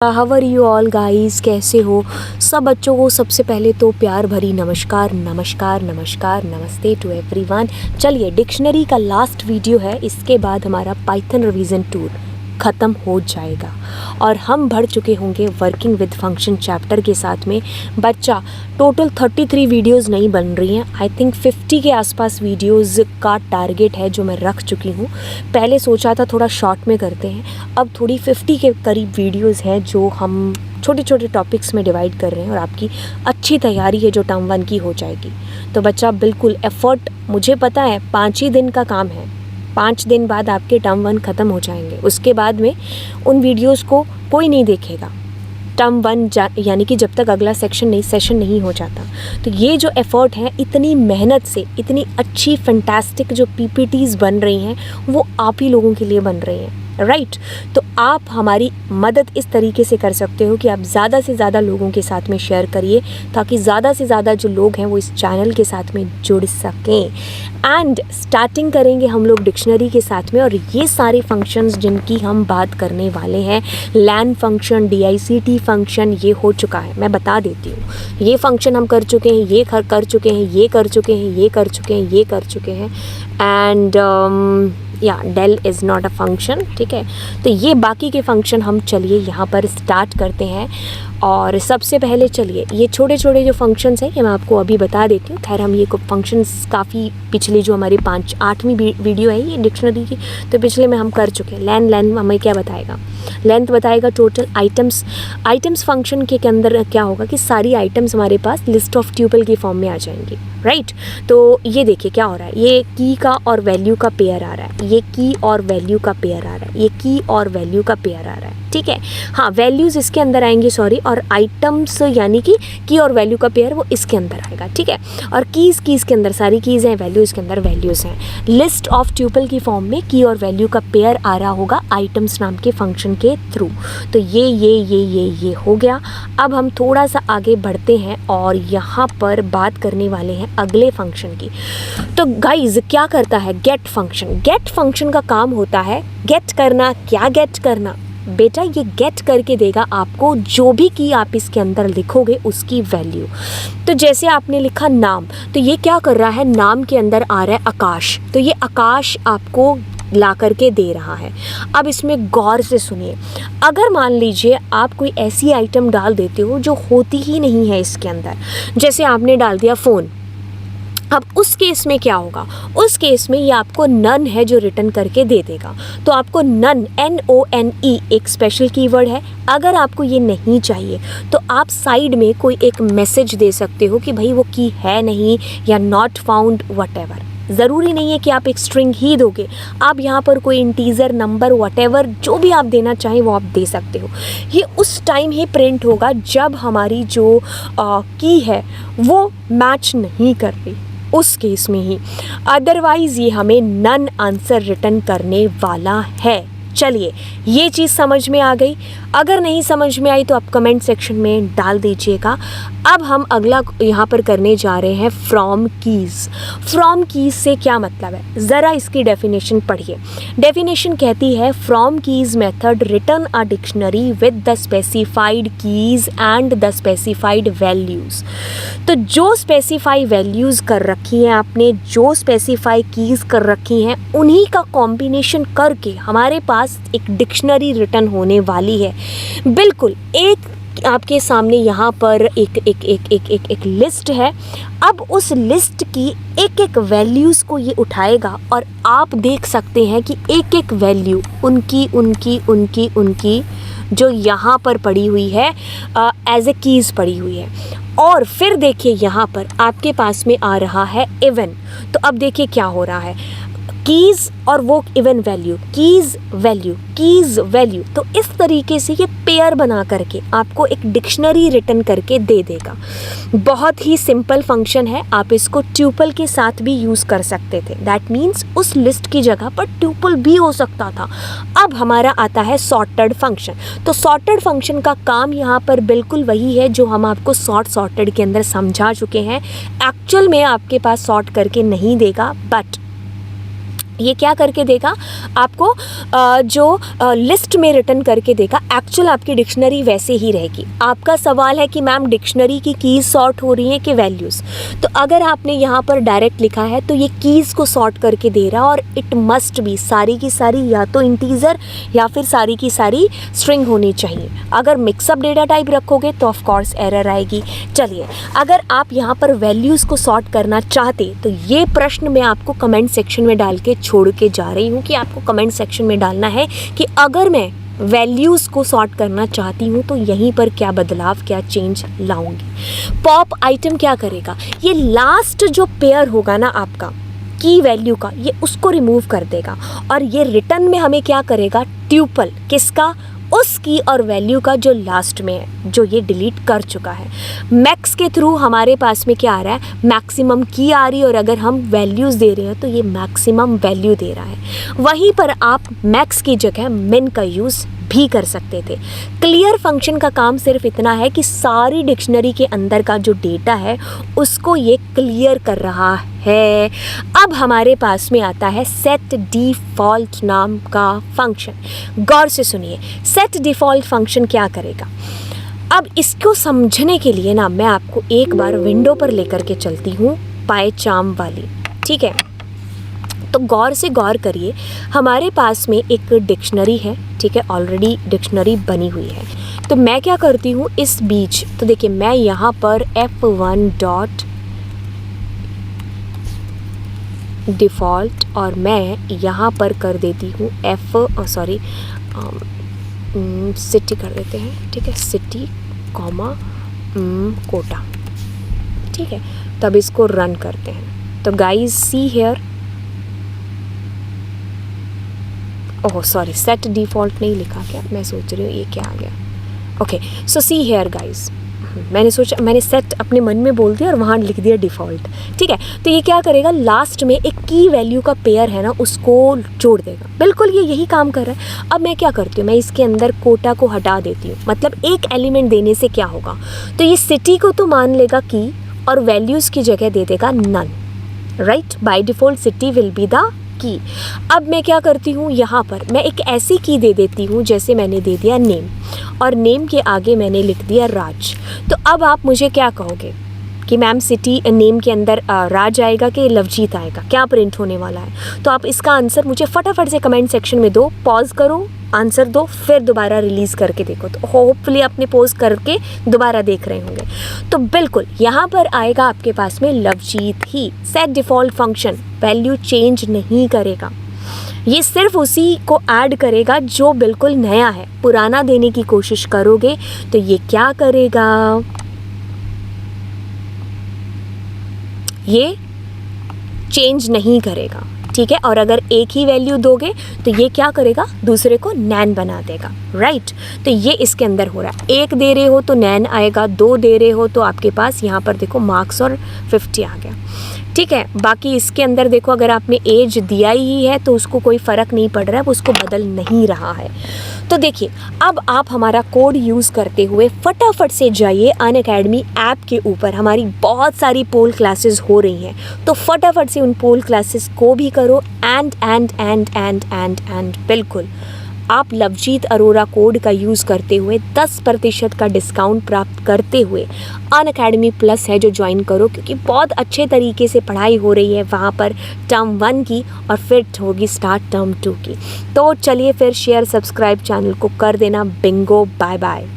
How are you all guys, कैसे हो सब बच्चों को। सबसे पहले तो प्यार भरी नमस्कार नमस्कार नमस्कार नमस्ते टू एवरीवन। चलिए, डिक्शनरी का लास्ट वीडियो है, इसके बाद हमारा पाइथन रिवीजन टूर ख़त्म हो जाएगा और हम बढ़ चुके होंगे वर्किंग विद फंक्शन चैप्टर के साथ में। बच्चा टोटल 33 वीडियोस नहीं बन रही हैं, आई थिंक 50 के आसपास वीडियोस का टारगेट है जो मैं रख चुकी हूँ। पहले सोचा था थोड़ा शॉर्ट में करते हैं, अब थोड़ी 50 के करीब वीडियोस हैं जो हम छोटे छोटे टॉपिक्स में डिवाइड कर रहे हैं और आपकी अच्छी तैयारी है जो टर्म 1 की हो जाएगी। तो बच्चा बिल्कुल एफर्ट, मुझे पता है 5 ही दिन का काम है, 5 दिन बाद आपके टर्म 1 ख़त्म हो जाएंगे। उसके बाद में उन वीडियोस को कोई नहीं देखेगा टर्म 1 यानी कि जब तक अगला सेशन नहीं हो जाता। तो ये जो एफ़र्ट है, इतनी मेहनत से इतनी अच्छी फैंटास्टिक जो पीपीटीज़ बन रही हैं वो आप ही लोगों के लिए बन रही हैं, राइट। तो आप हमारी मदद इस तरीके से कर सकते हो कि आप ज़्यादा से ज़्यादा लोगों के साथ में शेयर करिए ताकि ज़्यादा से ज़्यादा जो लोग हैं वो इस चैनल के साथ में जुड़ सकें। एंड स्टार्टिंग करेंगे हम लोग डिक्शनरी के साथ में, और ये सारे फंक्शंस जिनकी हम बात करने वाले हैं, लैन फंक्शन, DICT फंक्शन, ये हो चुका है, मैं बता देती हूँ। ये फंक्शन हम कर चुके हैं, ये कर चुके हैं, ये कर चुके हैं, ये कर चुके हैं, ये कर चुके हैं। एंड या del is not a function, ठीक है। तो ये बाकी के फंक्शन हम चलिए यहाँ पर स्टार्ट करते हैं। और सबसे पहले चलिए ये छोटे छोटे जो फंक्शंस हैं ये मैं आपको अभी बता देती हूँ। खैर हम ये फंक्शंस काफ़ी पिछली जो हमारी 8वीं वीडियो है ये डिक्शनरी की, तो पिछले में हम कर चुके हैं। लैन हमें क्या बताएगा, लेंथ बताएगा टोटल आइटम्स फंक्शन के अंदर क्या होगा कि सारी आइटम्स हमारे पास लिस्ट ऑफ ट्यूपल की फॉर्म में आ जाएंगी, राइट। तो ये देखिए क्या हो रहा है, ये की का और वैल्यू का पेयर आ रहा है, ये की और वैल्यू का पेयर आ रहा है, ये की और वैल्यू का पेयर आ रहा है, ठीक है। हाँ, वैल्यूज़ इसके अंदर आएंगी, सॉरी, और आइटम्स यानी कि की और वैल्यू का पेयर वो इसके अंदर आएगा, ठीक है। और कीज़ के अंदर सारी कीज़ हैं, वैल्यूज़ के अंदर वैल्यूज़ हैं। लिस्ट ऑफ ट्यूपल की फॉर्म में की और वैल्यू का पेयर आ रहा होगा आइटम्स नाम के फंक्शन के थ्रू। तो ये हो गया। अब हम थोड़ा सा आगे बढ़ते हैं और यहाँ पर बात करने वाले हैं अगले फंक्शन की। तो गाइज क्या करता है गेट फंक्शन का काम होता है गेट करना। क्या गेट करना बेटा, ये गेट करके देगा आपको जो भी की आप इसके अंदर लिखोगे उसकी वैल्यू। तो जैसे आपने लिखा नाम, तो ये क्या कर रहा है, नाम के अंदर आ रहा है आकाश, तो ये आकाश आपको ला करके दे रहा है। अब इसमें गौर से सुनिए, अगर मान लीजिए आप कोई ऐसी आइटम डाल देते हो जो होती ही नहीं है इसके अंदर, जैसे आपने डाल दिया फ़ोन, अब उस केस में क्या होगा, उस केस में ये आपको नन है जो रिटर्न करके दे देगा। तो आपको नन NONE एक स्पेशल कीवर्ड है। अगर आपको ये नहीं चाहिए तो आप साइड में कोई एक मैसेज दे सकते हो कि भाई वो की है नहीं या नॉट फाउंड, वटेवर। ज़रूरी नहीं है कि आप एक स्ट्रिंग ही दोगे, आप यहाँ पर कोई इंटीजर, नंबर, वटेवर जो भी आप देना चाहें वो आप दे सकते हो। ये उस टाइम ही प्रिंट होगा जब हमारी जो की है वो मैच नहीं कर रही, उस केस में ही। अदरवाइज़ ये हमें नन आंसर रिटर्न करने वाला है। चलिए, ये चीज़ समझ में आ गई। अगर नहीं समझ में आई तो आप कमेंट सेक्शन में डाल दीजिएगा। अब हम अगला यहाँ पर करने जा रहे हैं फ्रॉम कीज़ से क्या मतलब है, ज़रा इसकी डेफिनेशन पढ़िए। डेफिनेशन कहती है from keys method return a dictionary with the specified keys and the specified values. तो जो स्पेसिफाई वैल्यूज़ कर रखी हैं आपने, जो स्पेसिफाई कीज़ कर रखी हैं, उन्हीं का कॉम्बिनेशन करके हमारे पास एक डिक्शनरी रिटर्न होने वाली है। बिल्कुल एक आपके सामने यहाँ पर एक लिस्ट है। अब उस लिस्ट की एक वैल्यूज़ को ये उठाएगा और आप देख सकते हैं कि एक वैल्यू उनकी जो यहाँ पर पड़ी हुई है एज ए कीज़ पड़ी हुई है। और फिर देखिए यहाँ पर आपके पास में आ रहा है इवन। तो अब देखिए क्या हो रहा है, कीज़ और वो इवन वैल्यू, कीज़ वैल्यू। तो इस तरीके से ये पेयर बना करके आपको एक डिक्शनरी रिटर्न करके दे देगा। बहुत ही सिंपल फंक्शन है, आप इसको ट्यूपल के साथ भी यूज़ कर सकते थे। दैट मीन्स उस लिस्ट की जगह पर ट्यूपल भी हो सकता था। अब हमारा आता है सॉर्टेड फंक्शन। तो सॉर्टेड फंक्शन का काम यहाँ पर बिल्कुल वही है जो हम आपको सॉर्टेड के अंदर समझा चुके हैं। एक्चुअल में आपके पास सॉर्ट करके नहीं देगा, बट ये क्या करके देगा आपको, जो लिस्ट में रिटर्न करके देगा, एक्चुअल आपकी डिक्शनरी वैसे ही रहेगी। आपका सवाल है कि मैम डिक्शनरी की कीज़ सॉर्ट हो रही हैं कि वैल्यूज़, तो अगर आपने यहाँ पर डायरेक्ट लिखा है तो ये कीज़ को सॉर्ट करके दे रहा, और इट मस्ट बी सारी की सारी या तो इंटीजर या फिर सारी की सारी स्ट्रिंग होनी चाहिए। अगर मिक्सअप डेटा टाइप रखोगे तो ऑफ कोर्स एरर आएगी। चलिए, अगर आप यहाँ पर वैल्यूज़ को सॉर्ट करना चाहते तो ये प्रश्न मैं आपको कमेंट सेक्शन में डाल के छोड़ के जा रही हूँ कि आपको कमेंट सेक्शन में डालना है कि अगर मैं वैल्यूज़ को सॉर्ट करना चाहती हूँ तो यहीं पर क्या बदलाव, क्या चेंज लाऊंगी। पॉप आइटम क्या करेगा, ये लास्ट जो पेयर होगा ना आपका की वैल्यू का, ये उसको रिमूव कर देगा, और ये रिटर्न में हमें क्या करेगा, ट्यूपल किसका, उस की और वैल्यू का जो लास्ट में है, जो ये डिलीट कर चुका है। मैक्स के थ्रू हमारे पास में क्या आ रहा है, मैक्सिमम की आ रही है, और अगर हम वैल्यूज़ दे रहे हैं तो ये मैक्सिमम वैल्यू दे रहा है। वहीं पर आप मैक्स की जगह मिन का यूज़ भी कर सकते थे। क्लियर फंक्शन का काम सिर्फ इतना है कि सारी डिक्शनरी के अंदर का जो डेटा है उसको ये क्लियर कर रहा है। अब हमारे पास में आता है सेट डिफ़ॉल्ट नाम का फंक्शन। गौर से सुनिए, सेट डिफ़ॉल्ट फंक्शन क्या करेगा। अब इसको समझने के लिए ना मैं आपको एक बार विंडो पर लेकर के चलती हूँ, पायचार्म वाली, ठीक है। तो गौर से गौर करिए, हमारे पास में एक डिक्शनरी है, ठीक है, ऑलरेडी डिक्शनरी बनी हुई है। तो मैं क्या करती हूँ इस बीच, तो देखिए मैं यहाँ पर F1 डॉट डिफ़ॉल्ट और मैं यहाँ पर कर देती हूँ सिटी कर देते हैं, ठीक है, सिटी कॉमा कोटा, ठीक है। तब इसको रन करते हैं। तो guys see here, oh sorry, set default नहीं लिखा क्या, मैं सोच रही हूँ ये क्या आ गया। Okay, so see here guys, मैंने सोचा, मैंने सेट अपने मन में बोल दिया और वहाँ लिख दिया डिफ़ॉल्ट, ठीक है। तो ये क्या करेगा, लास्ट में एक की वैल्यू का पेयर है ना उसको जोड़ देगा। बिल्कुल ये यही काम कर रहा है। अब मैं क्या करती हूँ, मैं इसके अंदर कोटा को हटा देती हूँ, मतलब एक एलिमेंट देने से क्या होगा, तो ये सिटी को तो मान लेगा की और वैल्यूज़ की जगह दे देगा none, right. By default city will be the key. अब मैं क्या करती हूँ, यहाँ पर मैं एक ऐसी की दे देती हूँ जैसे मैंने दे दिया नेम, और नेम के आगे मैंने लिख दिया राज। तो अब आप मुझे क्या कहोगे कि मैम सिटी नेम के अंदर राज आएगा कि लवजीत आएगा, क्या प्रिंट होने वाला है। तो आप इसका आंसर मुझे फटाफट से कमेंट सेक्शन में दो, पॉज करो, आंसर दो, फिर दोबारा रिलीज़ करके देखो। तो होपफुली आपने पॉज करके दोबारा देख रहे होंगे। तो बिल्कुल यहाँ पर आएगा आपके पास में लवजीत ही। Set default function value change नहीं करेगा, ये सिर्फ उसी को ऐड करेगा जो बिल्कुल नया है। पुराना देने की कोशिश करोगे तो ये क्या करेगा, ये चेंज नहीं करेगा, ठीक है। और अगर एक ही वैल्यू दोगे तो ये क्या करेगा, दूसरे को नैन बना देगा, राइट। तो ये इसके अंदर हो रहा है। एक दे रहे हो तो नैन आएगा, दो दे रहे हो तो आपके पास यहाँ पर देखो मार्क्स और 50 आ गया, ठीक है। बाकी इसके अंदर देखो, अगर आपने एज दिया ही है तो उसको कोई फ़र्क नहीं पड़ रहा है, उसको बदल नहीं रहा है। तो देखिए, अब आप हमारा कोड यूज़ करते हुए फटाफट से जाइए अनअकैडमी ऐप के ऊपर। हमारी बहुत सारी पोल क्लासेस हो रही हैं, तो फटाफट से उन पोल क्लासेस को भी करो। एंड बिल्कुल आप लवजीत अरोरा कोड का यूज़ करते हुए 10% का डिस्काउंट प्राप्त करते हुए अनअकैडमी प्लस है जो ज्वाइन करो, क्योंकि बहुत अच्छे तरीके से पढ़ाई हो रही है वहाँ पर टर्म 1 की, और फिर होगी स्टार्ट टर्म 2 की। तो चलिए फिर शेयर सब्सक्राइब चैनल को कर देना। Bingo, bye bye.